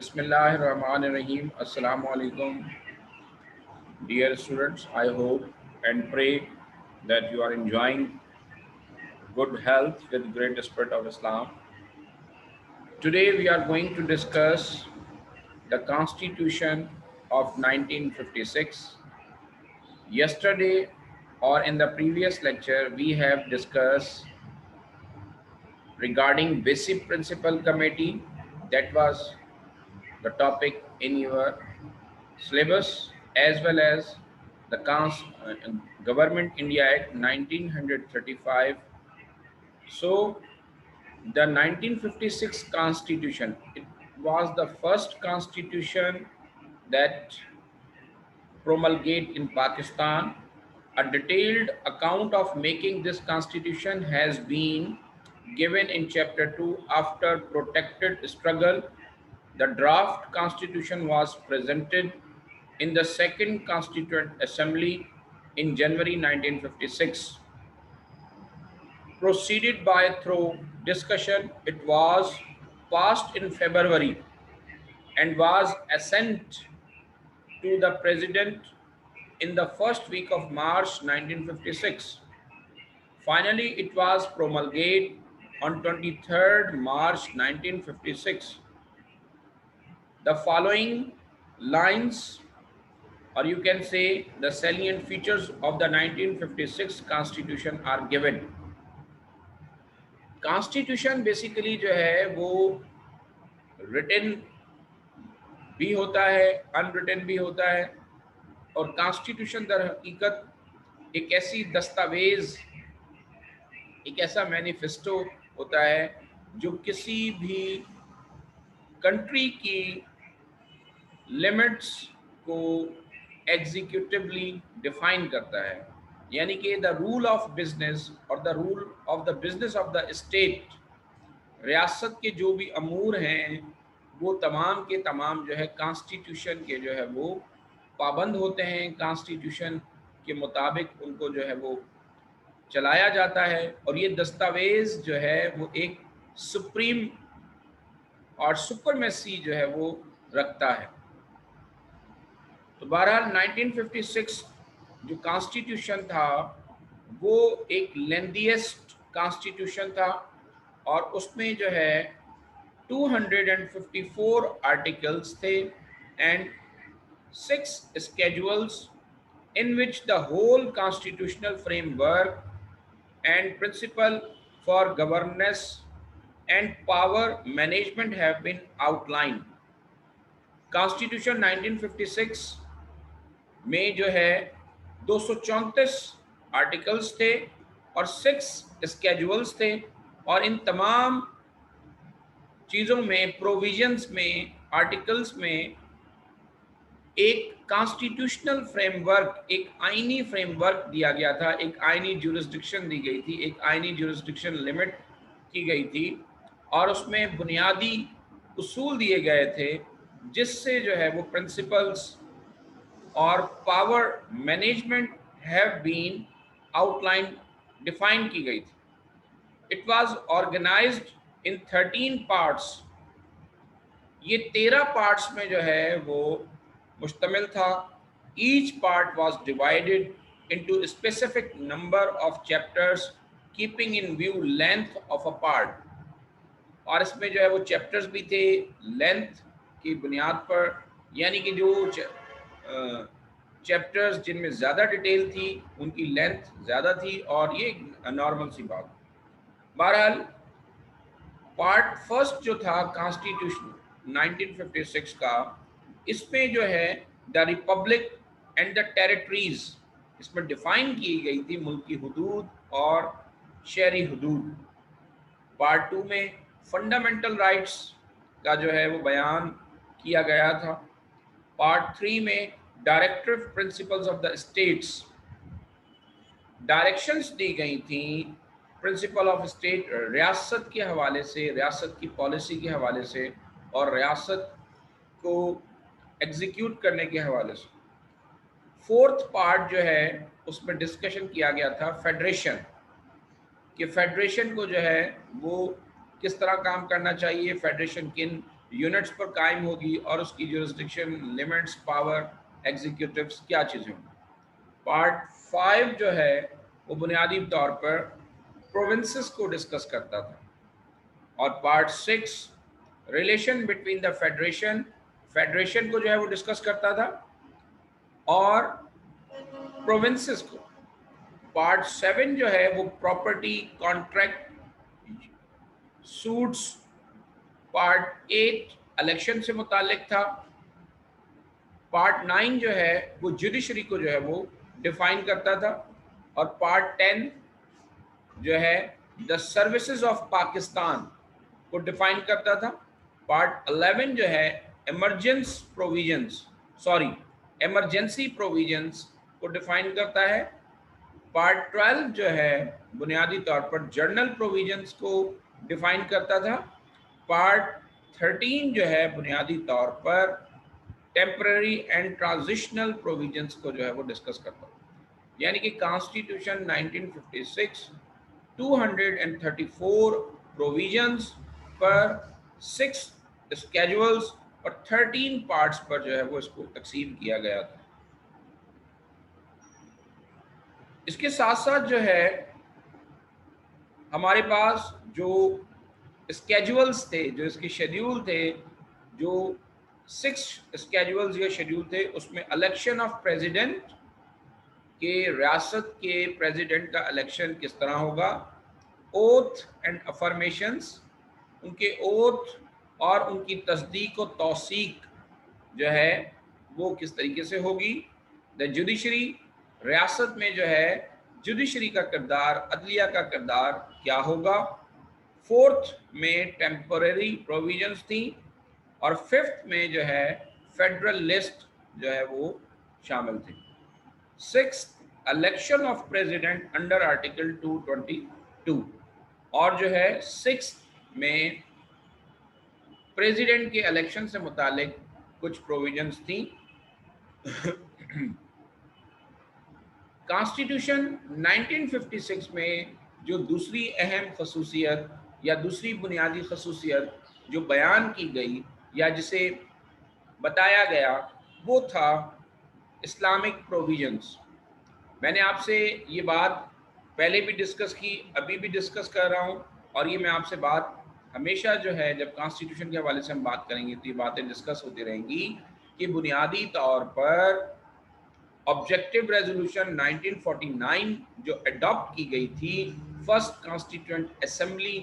Bismillahirrahmanirrahim. Assalamu alaikum, dear students. I hope and pray that you are enjoying good health with great spirit of Islam. Today we are going to discuss the Constitution of 1956. Yesterday or in the previous lecture, we have discussed regarding Basic Principle Committee. That was the topic in your syllabus, as well as the Government India Act 1935. So the 1956 Constitution, it was the first constitution that promulgated in Pakistan. A detailed account of making this constitution has been given in chapter 2. After protracted struggle, the draft constitution was presented in the Second Constituent Assembly in January 1956. Proceeded by through discussion, it was passed in February and was sent to the President in the first week of March 1956. Finally, it was promulgated on 23rd March 1956. The following lines, or you can say the salient features of the 1956 Constitution are given. Constitution basically जो है वो written भी होता है, unwritten भी होता है, और कॉन्स्टिट्यूशन दर हकीकत एक ऐसी दस्तावेज, एक ऐसा मैनिफेस्टो होता है जो किसी भी कंट्री की लिमिट्स को एग्जीक्यूटिवली डिफाइन करता है, यानी कि द रूल ऑफ बिजनेस और the rule of the business of the state, रियासत के जो भी अमूर हैं वो तमाम के तमाम जो है कॉन्स्टिट्यूशन के जो है वो पाबंद होते हैं, कॉन्स्टिट्यूशन के मुताबिक उनको जो है वो चलाया जाता है, और ये दस्तावेज जो है वो एक सुप्रीम और सुपरमेसी जो है वो रखता है। तो बहरहाल 1956 जो कॉन्स्टिट्यूशन था वो एक लेंथीएस्ट कॉन्स्टिट्यूशन था, और उसमें जो है 254 आर्टिकल्स थे and 6 schedules in which the whole constitutional framework and principle for governance and power management have been outlined. Constitution 1956 में जो है 234 आर्टिकल्स थे और 6 schedules थे, और इन तमाम चीज़ों में, प्रोविजंस में, आर्टिकल्स में एक कॉन्स्टिट्यूशनल फ्रेमवर्क, एक आइनी फ्रेमवर्क दिया गया था, एक आइनी जुरिस्डिक्शन दी गई थी, एक आइनी जुरिस्डिक्शन लिमिट की गई थी, और उसमें बुनियादी उसूल दिए गए थे जिससे जो है वो प्रिंसिपल्स और power management have been outline, define की गई थी। It was organised in 13 parts. ये 13 पार्ट्स में जो है वो मुश्तमिल था। Each part was divided into specific number of chapters keeping in view length of a part, और इसमें जो है वो चैप्टर्स भी थे लेंथ की बुनियाद पर, यानी कि जो चैप्टर्स जिनमें ज़्यादा डिटेल थी उनकी लेंथ ज़्यादा थी, और ये नॉर्मल सी बात। बहरहाल पार्ट फर्स्ट जो था कॉन्स्टिट्यूशन 1956 का, इसमें जो है the Republic and the territories, इसमें डिफाइन की गई थी मुल्क की हदूद और शहरी हदूद। पार्ट 2 में फंडामेंटल राइट्स का जो है वो बयान किया गया था। पार्ट 3 में directive principles of the states, directions दी गई थी प्रिंसिपल ऑफ स्टेट, रियासत के हवाले से, रियासत की पॉलिसी के हवाले से और रियासत को एग्जीक्यूट करने के हवाले से। फोर्थ पार्ट जो है उसमें डिस्कशन किया गया था फेडरेशन, कि फेडरेशन को जो है वो किस तरह काम करना चाहिए, फेडरेशन किन यूनिट्स पर कायम होगी और उसकी jurisdiction, लिमिट्स, पावर, एग्जीक्यूटिव्स क्या चीज़ें होंगी। पार्ट 5 जो है वो बुनियादी तौर पर प्रोविंसेस को डिस्कस करता था, और part 6 relation between the federation, federation को जो है वो डिस्कस करता था और प्रोविंसेस को। पार्ट 7 जो है वो property, contract, suits. Part 8 election से मुतालिक था। पार्ट 9 जो है वो जुडिशरी को जो है वो डिफाइन करता था, और पार्ट 10 जो है द सर्विसेज ऑफ पाकिस्तान को डिफाइन करता था। पार्ट 11 जो है इमरजेंसी प्रोविजंस को डिफाइन करता है। पार्ट 12 जो है बुनियादी तौर पर जर्नल प्रोविजंस को डिफाइन करता था। पार्ट 13 जो है बुनियादी तौर पर टेम्पररी एंड ट्रांजिशनल प्रोविजंस को जो है वो डिस्कस करता है। यानी कि कॉन्स्टिट्यूशन 1956 234 प्रोविजंस पर 6 स्केड्यूल्स और 13 पार्ट्स पर जो है वो इसको तकसीम किया गया था। इसके साथ साथ जो है हमारे पास जो स्केड्यूल्स थे, जो इसके शेड्यूल थे, जो 6 स्केड्यूल्स या शेड्यूल थे, उसमें इलेक्शन ऑफ प्रेसिडेंट के रियासत के प्रेसिडेंट का इलेक्शन किस तरह होगा, ओथ एंड अफर्मेशंस, उनके ओथ और उनकी तस्दीक व तौसीक जो है वो किस तरीके से होगी। द जुडिशरी, रियासत में जो है जुडिशरी का किरदार, अदलिया का किरदार क्या होगा। फोर्थ में टेम्पररी प्रोविजंस थी, और फिफ्थ में जो है फेडरल लिस्ट जो है वो शामिल थी। Six election of president under article 222, और जो है सिक्स में प्रेसिडेंट के इलेक्शन से मुतालिक कुछ प्रोविजंस थी। कॉन्स्टिट्यूशन 1956 में जो दूसरी अहम खसूसियत या दूसरी बुनियादी खसूसियत जो बयान की गई या जिसे बताया गया वो था इस्लामिक प्रोविजंस। मैंने आपसे ये बात पहले भी डिस्कस की, अभी भी डिस्कस कर रहा हूँ, और ये मैं आपसे बात हमेशा जो है जब कॉन्स्टिट्यूशन के हवाले से हम बात करेंगे तो ये बातें डिस्कस होती रहेंगी कि बुनियादी तौर पर ऑब्जेक्टिव रेजोल्यूशन 1949 जो अडॉप्ट की गई थी फर्स्ट कॉन्स्टिट्यूएंट असेंबली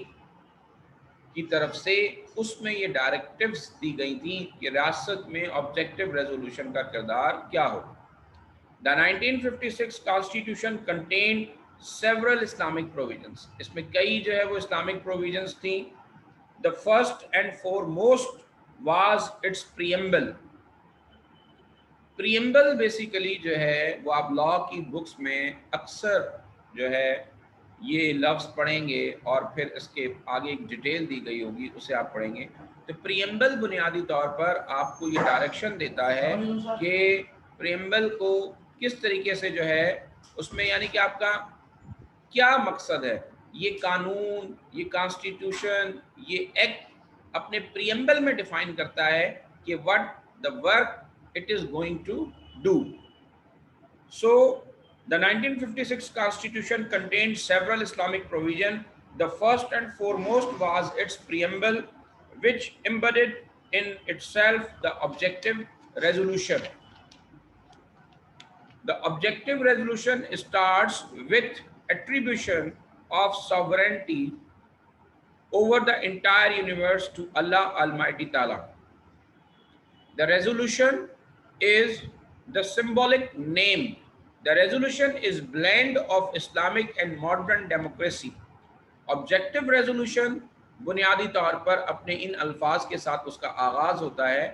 की तरफ से, उसमें ये डायरेक्टिव्स दी गई थी कि रियासत में ऑब्जेक्टिव रेजोल्यूशन का किरदार क्या हो। The 1956 constitution contain several Islamic provisions, इसमें कई जो है वो इस्लामिक प्रोविजंस थी। The first and foremost was it's preamble. Preamble basically जो है वो आप लॉ की बुक्स में अक्सर जो है ये लफ्ज़ पढ़ेंगे और फिर इसके आगे एक डिटेल दी गई होगी, उसे आप पढ़ेंगे। तो प्रीएम्बल बुनियादी तौर पर आपको ये डायरेक्शन देता है कि प्रीएम्बल को किस तरीके से जो है उसमें, यानी कि आपका क्या मकसद है। ये कानून, ये कॉन्स्टिट्यूशन, ये एक्ट अपने प्रीएम्बल में डिफाइन करता है कि what the work it is going to do. So the 1956 constitution contained several Islamic provisions. The first and foremost was its preamble, which embodied in itself the objective resolution. The objective resolution starts with attribution of sovereignty over the entire universe to Allah Almighty Ta'ala. The resolution is the symbolic name. The resolution is blend of Islamic and modern democracy. Objective resolution बुनियादी तौर पर अपने इन अल्फाज के साथ उसका आगाज होता है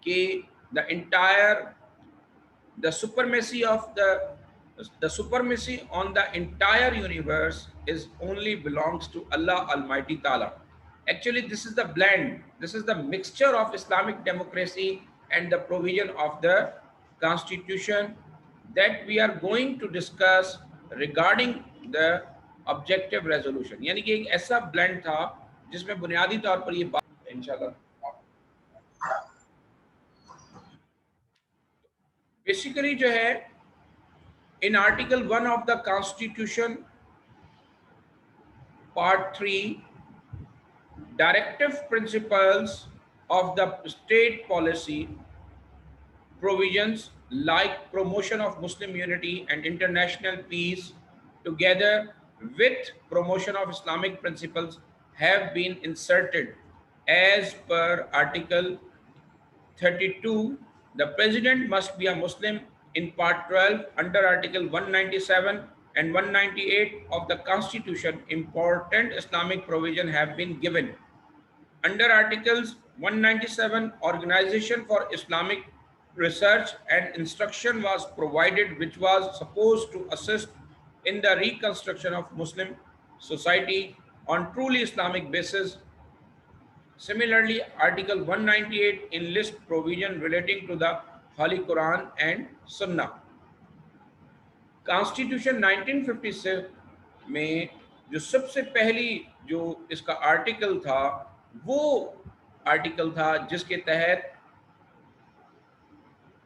कि the entire the supremacy of the supremacy on the entire universe is only belongs to Allah Almighty Ta'ala. Actually, this is the blend, this is the mixture of Islamic democracy and the provision of the constitution that we are going to discuss regarding the objective resolution. यानी कि एक ऐसा blend था जिसमें बुनियादी तौर पर ये बात इंशाल्लाह बेसिकली जो है in Article 1 of the Constitution, Part 3, directive principles of the state policy provisions like promotion of Muslim unity and international peace, together with promotion of Islamic principles, have been inserted as per Article 32. The President must be a Muslim in Part 12 under Article 197 and 198 of the Constitution. Important Islamic provision have been given. Under Articles 197, Organization for Islamic Research and Instruction was provided, which was supposed to assist in the reconstruction of Muslim society on truly Islamic basis. Similarly, Article 198 enlists provision relating to the Holy Quran and Sunnah. Constitution 1956 में जो सबसे पहली जो इसका article था वो article था जिसके तहत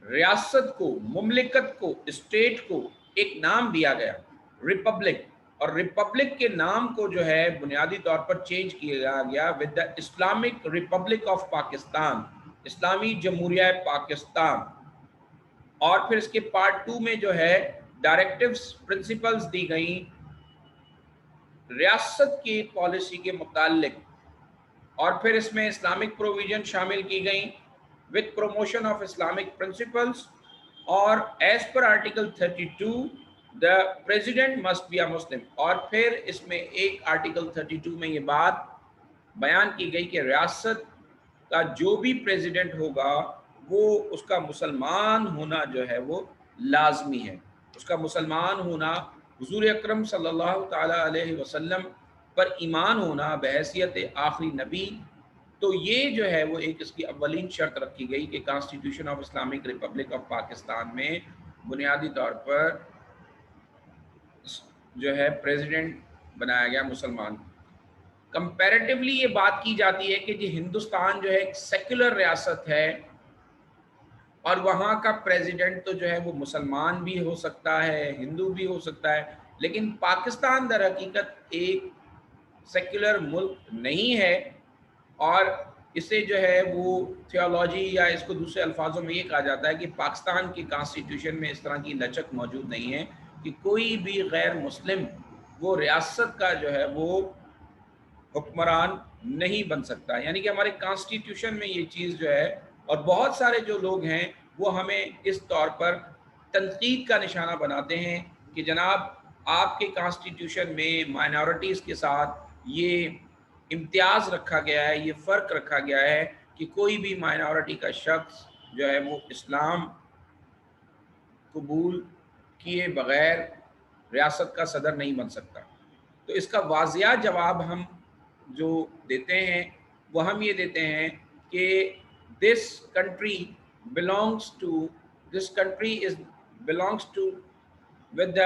रियासत को, मुमलिकत को, स्टेट को एक नाम दिया गया, रिपब्लिक, और रिपब्लिक के नाम को जो है बुनियादी तौर पर चेंज किया गया with the Islamic Republic of Pakistan, इस्लामी जमहूरिया पाकिस्तान। और फिर इसके पार्ट 2 में जो है डायरेक्टिव्स, प्रिंसिपल्स दी गई रियासत की पॉलिसी के मुतालिक, और फिर इसमें इस्लामिक प्रोविजन शामिल की गई with promotion of Islamic principles. और as per article 32 the president must be a Muslim. और फिर इसमें एक आर्टिकल 32 में ये बात बयान की गई कि रियासत का जो भी प्रेसिडेंट होगा वो उसका मुसलमान होना जो है वो लाजमी है, उसका मुसलमान होना, हुजूर अकरम सल्लल्लाहु ताला अलैहि वसल्लम पर ईमान होना बहैसियत आखिरी नबी। तो ये जो है वो एक इसकी अव्वलीन शर्त रखी गई कि constitution of Islamic Republic of Pakistan में बुनियादी तौर पर जो है प्रेसिडेंट बनाया गया मुसलमान। कंपैरेटिवली ये बात की जाती है कि जी हिंदुस्तान जो है एक सेक्युलर रियासत है और वहाँ का प्रेसिडेंट तो जो है वो मुसलमान भी हो सकता है, हिंदू भी हो सकता है, लेकिन पाकिस्तान दर हकीकत एक सेक्युलर मुल्क नहीं है। और इसे जो है वो थियोलॉजी या इसको दूसरे अल्फाजों में ये कहा जाता है कि पाकिस्तान की कॉन्स्टिट्यूशन में इस तरह की लचक मौजूद नहीं है कि कोई भी गैर मुस्लिम वो रियासत का जो है वो हुक्मरान नहीं बन सकता। यानी कि हमारे कॉन्स्टिट्यूशन में ये चीज़ जो है, और बहुत सारे जो लोग हैं वो हमें इस तौर पर तनकीद का निशाना बनाते हैं कि जनाब आपके कॉन्स्टिट्यूशन में माइनॉरिटीज़ के साथ ये इम्तियाज़ रखा गया है, ये फ़र्क रखा गया है कि कोई भी माइनॉरिटी का शख्स जो है वो इस्लाम कबूल किए बग़ैर रियासत का सदर नहीं बन सकता। तो इसका वाज़िया जवाब हम जो देते हैं वो हम ये देते हैं कि this country belongs to with the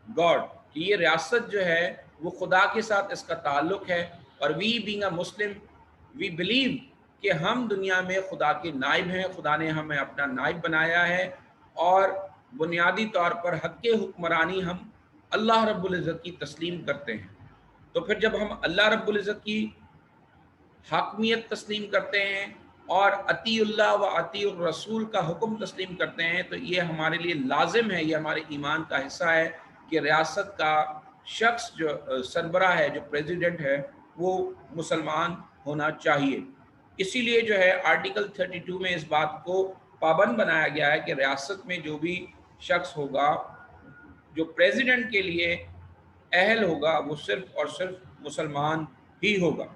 God, कि ये रियासत जो है वो खुदा के साथ इसका ताल्लुक़ है। और we being a Muslim we believe कि हम दुनिया में खुदा के नाइब हैं, खुदा ने हमें अपना नाइब बनाया है और बुनियादी तौर पर हक़ हुक्मरानी हम अल्लाह रब्बुल इज़्ज़त की तस्लीम करते हैं। तो फिर जब हम अल्लाह रब्बुल इज़्ज़त की हाकमियत तस्लीम करते हैं और अतीउल्लाह व अतीउर रसूल का हुक्म तस्लीम करते हैं तो ये हमारे लिए लाजिम है, ये हमारे ईमान का हिस्सा है कि रियासत का शख्स जो सरबराह है, जो प्रेसिडेंट है, वो मुसलमान होना चाहिए। इसीलिए जो है आर्टिकल 32 में इस बात को पाबंद बनाया गया है कि रियासत में जो भी शख्स होगा जो प्रेसिडेंट के लिए अहल होगा वो सिर्फ और सिर्फ मुसलमान ही होगा।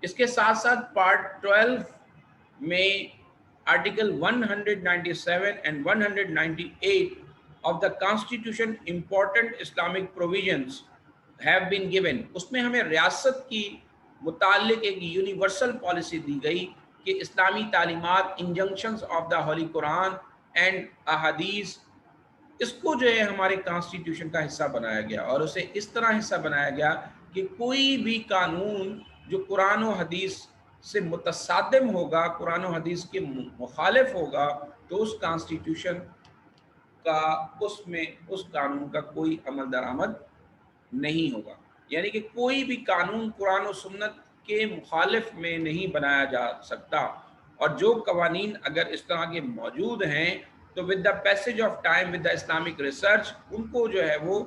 इसके साथ साथ पार्ट 12 में article 197 and 198 of the constitution important Islamic provisions have been given. उसमें हमें रियासत की मुताल्लिक एक यूनिवर्सल पॉलिसी दी गई कि इस्लामी तालीमात, injunctions of the holy Quran and अहादीस, इसको जो है हमारे कॉन्स्टिट्यूशन का हिस्सा बनाया गया। और उसे इस तरह हिस्सा बनाया गया कि कोई भी कानून जो कुरान और हदीस से मुतसादिम होगा, कुरान और हदीस के मुखालिफ होगा, تو اس کانسٹیٹیوشن کا اس قانون کا کوئی عمل درآمد نہیں ہوگا. یعنی کہ کوئی بھی قانون قرآن و سنت کے مخالف میں نہیں بنایا جا سکتا, اور جو قوانین اگر اس طرح کے موجود ہیں تو with the passage of time, with the Islamic research, ان کو جو ہے وہ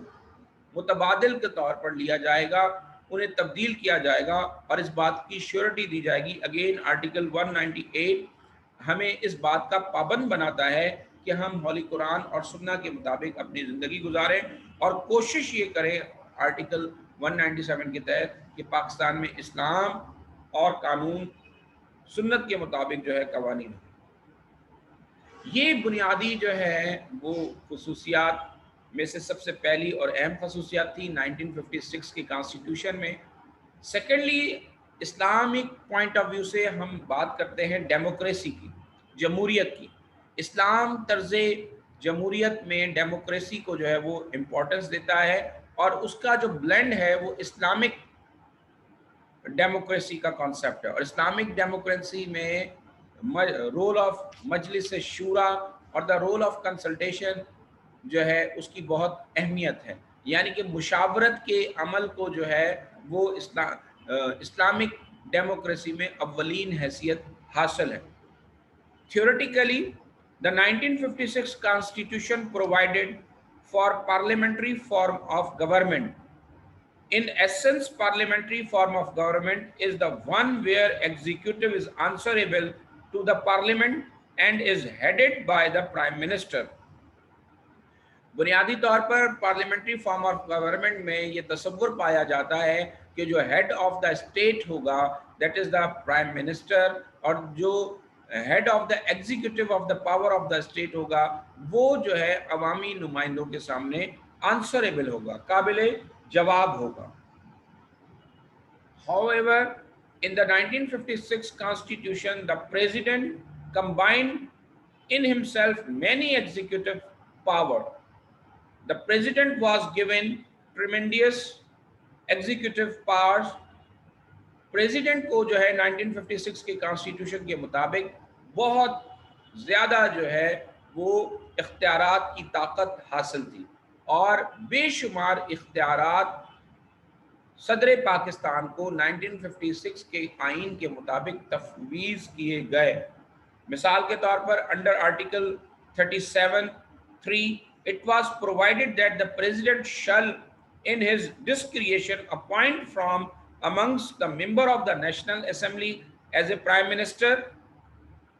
متبادل کے طور پر لیا جائے گا, انہیں تبدیل کیا جائے گا, اور اس بات کی شیورٹی دی جائے گی. اگین آرٹیکل 198 ہمیں اس بات کا پابند بناتا ہے کہ ہم ہولی قرآن اور سنہ کے مطابق اپنی زندگی گزاریں, اور کوشش یہ کریں آرٹیکل 197 کے تحت کہ پاکستان میں اسلام اور قانون سنت کے مطابق جو ہے قوانین. یہ بنیادی جو ہے وہ خصوصیات میں سے سب سے پہلی اور اہم خصوصیات تھی 1956 کی کانسٹیٹیوشن میں. Secondly, Islamic point of view سے ہم بات کرتے ہیں ڈیموکریسی کی, جمہوریت کی. اسلام طرز جمہوریت میں ڈیموکریسی کو جو ہے وہ امپورٹنس دیتا ہے, اور اس کا جو بلینڈ ہے وہ اسلامک ڈیموکریسی کا کانسیپٹ ہے. اور اسلامک ڈیموکریسی میں رول آف مجلس شورا اور دا رول آف کنسلٹیشن جو ہے اس کی بہت اہمیت ہے. یعنی کہ مشاورت کے عمل کو جو ہے وہ اسلامک ڈیموکریسی میں اولین حیثیت حاصل ہے. Theoretically, the 1956 Constitution provided for parliamentary form of government. In essence, parliamentary form of government is the one where executive is answerable to the parliament and is headed by the prime minister. بنیادی طور پر parliamentary form of government میں یہ تصور پایا جاتا ہے کہ جو ہیڈ آف دا اسٹیٹ ہوگا that is the prime minister, اور جو head of the executive of the power of the state ہوگا وہ جو ہے عوامی نمائندوں کے سامنے آنسریبل ہوگا, قابل جواب ہوگا. However, in the 1956 Constitution, the President combined in himself many executive power. The President was given tremendous executive powers. President کو جو ہے 1956 کے کانسٹیٹیوشن کے مطابق بہت زیادہ جو ہے وہ اختیارات کی طاقت حاصل تھی, اور بے شمار اختیارات صدر پاکستان کو 1956 کے آئین کے مطابق تفویض کیے گئے. مثال کے طور پر under article 37(3) it was provided that the president shall in his discretion appoint from amongst the member of the National Assembly as a prime minister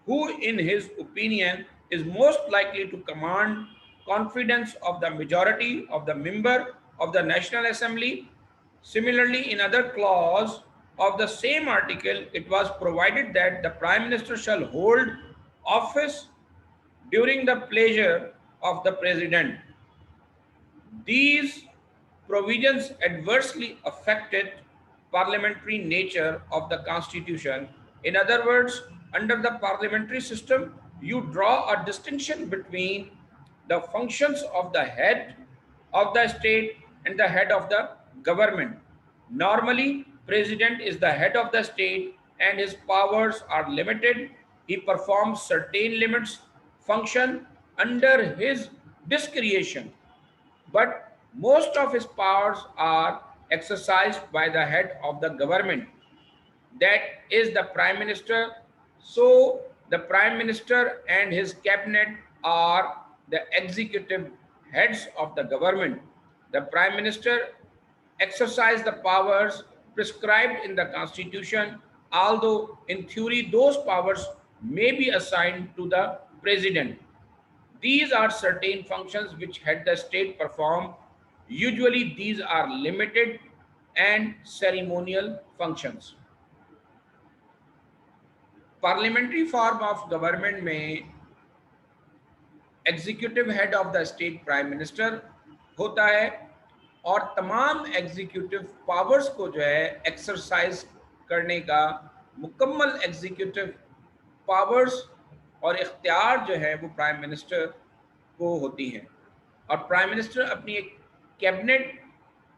who in his opinion is most likely to command confidence of the majority of the member of the National Assembly. Similarly, in other clause of the same article, it was provided that the Prime Minister shall hold office during the pleasure of the President. These provisions adversely affected parliamentary nature of the Constitution. In other words, under the parliamentary system, you draw a distinction between the functions of the head of the state and the head of the government. Normally, President is the head of the state and his powers are limited. He performs certain limits function under his discretion, but most of his powers are exercised by the head of the government, that is the Prime Minister. So the Prime Minister and his cabinet are the executive heads of the government. The Prime Minister exercise the powers prescribed in the Constitution, although in theory those powers may be assigned to the President. These are certain functions which head the state perform. Usually these are limited and ceremonial functions. Parliamentary form of government में executive head of the state prime minister होता है, और तमाम executive powers को जो है exercise करने का मुकम्मल एग्जीक्यूटिव पावर्स और इख्तियार जो है वो प्राइम मिनिस्टर को होती हैं. और प्राइम मिनिस्टर अपनी एक कैबिनेट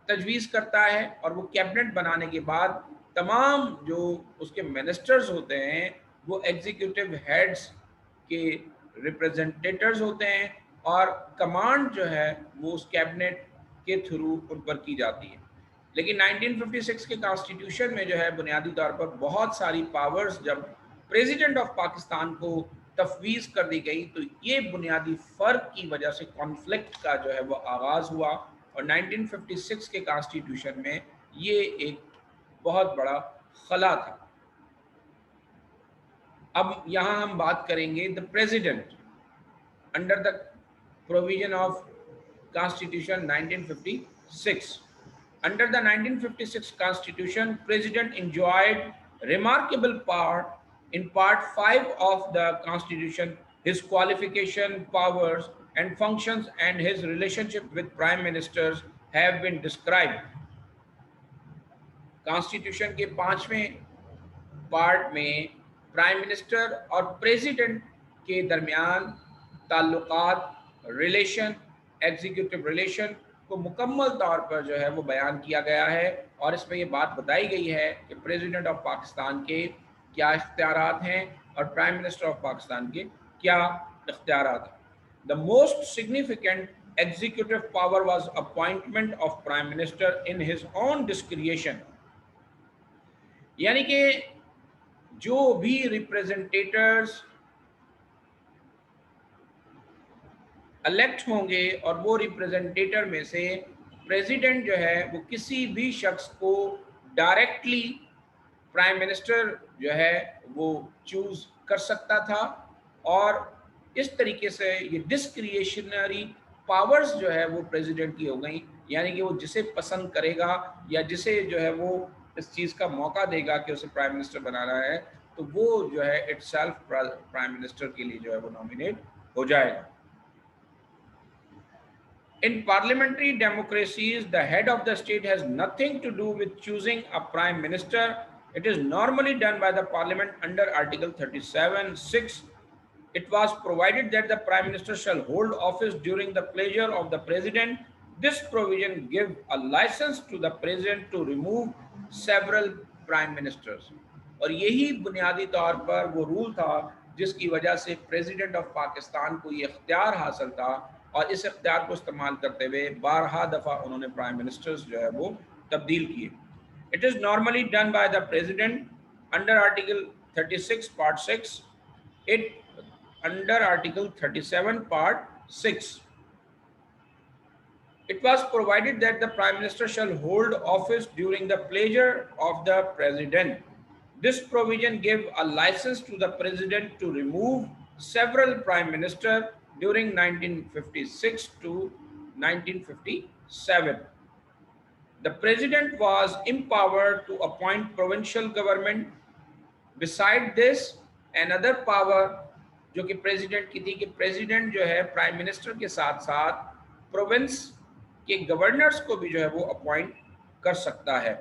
तजवीज़ करता है, और वो कैबिनेट बनाने के बाद तमाम जो उसके मिनिस्टर्स होते हैं वो एग्जीक्यूटिव हेड्स के रिप्रेजेंटेटर्स होते हैं और कमांड जो है वो उस कैबिनेट के थ्रू उन पर की जाती है। लेकिन 1956 के कॉन्स्टिट्यूशन में जो है बुनियादी तौर पर बहुत सारी पावर्स जब प्रेसिडेंट ऑफ पाकिस्तान को तफवीज़ कर दी गई, तो ये बुनियादी फ़र्क की वजह से कॉन्फ्लिक्ट का जो है वो आगाज़ हुआ और 1956 के कॉन्स्टिट्यूशन में ये एक बहुत बड़ा खला था। अब यहाँ हम बात करेंगे the president under the provision of constitution 1956। Under the 1956 Constitution, President enjoyed remarkable power. In Part 5 of the Constitution, his qualification, powers, and functions and his relationship with prime ministers have been described. Constitution के 5वें part में prime minister और president के दरमियान ताल्लुकात, relation, executive relation को मुकम्मल तौर पर जो है वो बयान किया गया है और इसमें ये बात बताई गई है कि प्रेसिडेंट ऑफ पाकिस्तान के क्या इख्तियारात हैं और प्राइम मिनिस्टर ऑफ पाकिस्तान के क्या इख्तियारात हैं। The most significant executive power was appointment of prime minister in his own डिस्क्रिएशन, यानी कि जो भी रिप्रेजेंटेटर्स इलेक्ट होंगे और वो रिप्रेजेंटेटर में से प्रेसिडेंट जो है वो किसी भी शख्स को डायरेक्टली प्राइम मिनिस्टर जो है वो चूज कर सकता था और इस तरीके से ये डिस्क्रिएशनरी पावर्स जो है वो प्रेसिडेंट की हो गई, यानी कि वो जिसे पसंद करेगा या जिसे जो है वो इस चीज़ का मौका देगा कि उसे प्राइम मिनिस्टर बनाना है, तो वो जो है इटसेल्फ प्राइम मिनिस्टर के लिए जो है वो नॉमिनेट हो जाएगा। In parliamentary democracies, the head of the state has nothing to do with choosing a prime minister. It is normally done by the parliament under Article 37(6). It was provided that the prime minister shall hold office during the pleasure of the president. This provision gives a license to the president to remove several prime ministers. और यही बुनियादी तौर पर वो rule था जिसकी वजह से प्रेसिडेंट ऑफ पाकिस्तान को ये इख्तियार हासिल था और इस इख्तियार को इस्तेमाल करते हुए 12 दफ़ा उन्होंने प्राइम मिनिस्टर्स जो है वो तब्दील किए। It is normally done by the president under article 36 part 6, it under article 37 part 6। It was provided that the prime minister shall hold office during the pleasure of the president. This provision gave a license to the president to remove several prime ministers during 1956 to 1957. The president was empowered to appoint provincial government. Beside this, another power जो कि president की थी कि president जो है prime minister के साथ साथ प्रोविंस के गवर्नर्स को भी जो है वो अपॉइंट कर सकता है।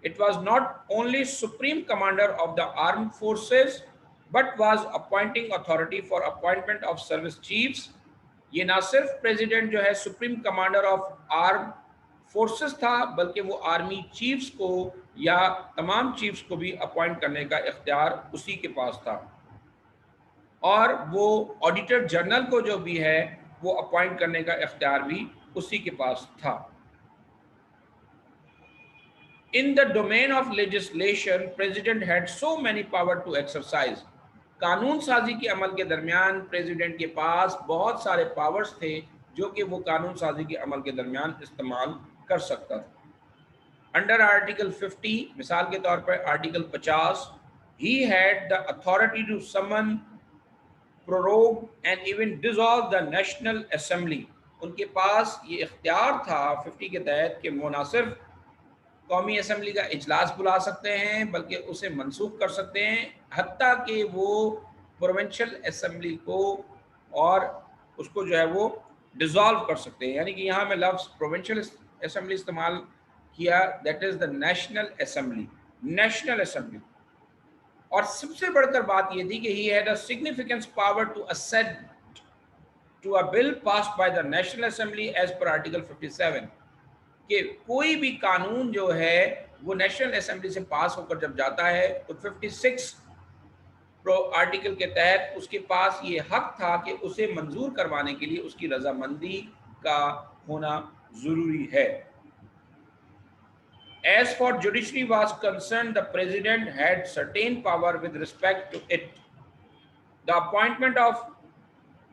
It was not only supreme commander of the armed forces but was appointing authority for appointment of service chiefs. ये ना सिर्फ प्रेसिडेंट जो है supreme commander of arm forces था बल्कि वो आर्मी चीफ्स को या तमाम चीफ्स को भी अपॉइंट करने का इख्तियार उसी के पास था और वो ऑडिटर जनरल को जो भी है वो अपॉइंट करने का इख्तियार भी उसी के पास था। In the domain of legislation, President had so many power to exercise. कानून साजी के अमल के दरमियान प्रेसिडेंट के पास बहुत सारे पावर्स थे जो कि वो कानून साजी के अमल के दरमियान इस्तेमाल कर सकता था। अंडर आर्टिकल 50, मिसाल के तौर पर article 50, he had the authority to summon, prorogue and even dissolve the National Assembly. उनके पास ये इख्तियार था 50 के तहत कि वो ना सिर्फ कौमी असम्बली का इजलास बुला सकते हैं बल्कि उसे मनसूख कर सकते हैं, हत्ता कि वो प्रोविंशियल असम्बली को और उसको जो है वो डिज़ोल्व कर सकते हैं। यानी कि यहाँ में लफ्ज़ प्रोविंशियल असम्बली इस्तेमाल किया, that is the national assembly, national assembly. और सबसे बढ़कर बात ये थी कि he had a significant power to assent to a bill passed by the national assembly as per article 57 कि कोई भी कानून जो है वो नेशनल असेंबली से पास होकर जब जाता है तो 56 آرٹیکل کے تحت اس کے پاس یہ حق تھا کہ اسے منظور کروانے کے لیے اس کی رضامندی کا ہونا ضروری ہے. As for judiciary was concerned, the president had certain power with respect to it. The appointment of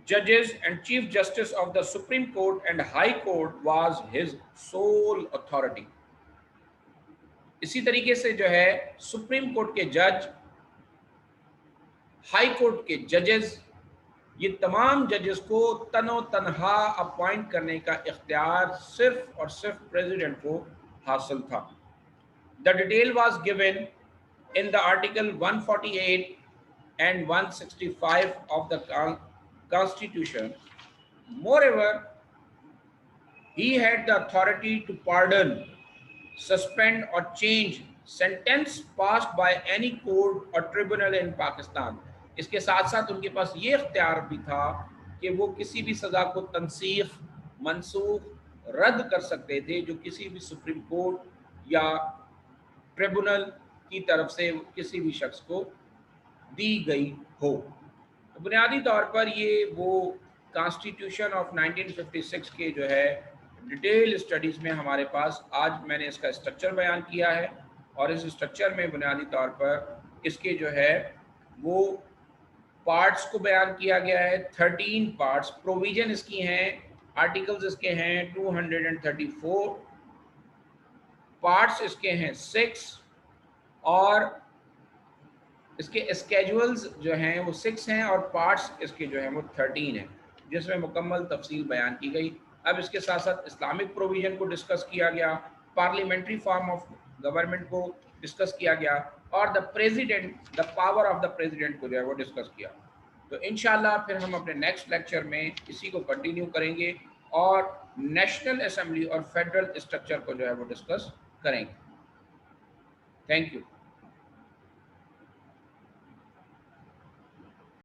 judges and chief justice of the Supreme Court and High Court was his sole authority. اسی طریقے سے جو ہے supreme court کے جج، high court کے ججز، یہ تمام ججز کو تن و تنہا اپوائنٹ کرنے کا اختیار صرف اور صرف پریزیڈنٹ کو حاصل تھا. The detail was given in the Article 148 and 165 of the Constitution. Moreover, he had the authority to pardon, suspend or change sentence passed by any court or tribunal in Pakistan. اس کے ساتھ ساتھ ان کے پاس یہ اختیار بھی تھا کہ وہ کسی بھی سزا کو تنسیخ، منسوخ، رد کر سکتے تھے جو کسی بھی سپریم کورٹ یا ٹریبونل کی طرف سے کسی بھی شخص کو دی گئی ہو. بنیادی طور پر یہ وہ کانسٹیٹیوشن آف 1956 کے جو ہے ڈیٹیل اسٹڈیز میں ہمارے پاس آج میں نے اس کا اسٹرکچر بیان کیا ہے، اور اس اسٹرکچر میں بنیادی طور پر اس کے جو ہے وہ پارٹس کو بیان کیا گیا ہے. 13 پارٹس پروویژن اس کی ہیں، آرٹیکلز اس کے ہیں 234، پارٹس اس کے ہیں 6، اور اس کے اسکیجولز جو ہیں وہ 6 ہیں، اور پارٹس اس کے جو ہیں وہ 13 ہیں، جس میں مکمل تفصیل بیان کی گئی. اب اس کے ساتھ ساتھ اسلامک پروویژن کو ڈسکس کیا گیا، پارلیمنٹری فارم آف گورنمنٹ کو ڈسکس کیا گیا، اور دا پاور آف دا پریزیڈنٹ کو جو ہے وہ ڈسکس کیا. تو انشاءاللہ پھر ہم اپنے نیکسٹ لیکچر میں اسی کو کنٹینیو کریں گے اور نیشنل اسمبلی اور فیڈرل اسٹرکچر کو جو ہے وہ ڈسکس کریں گے. Thank you.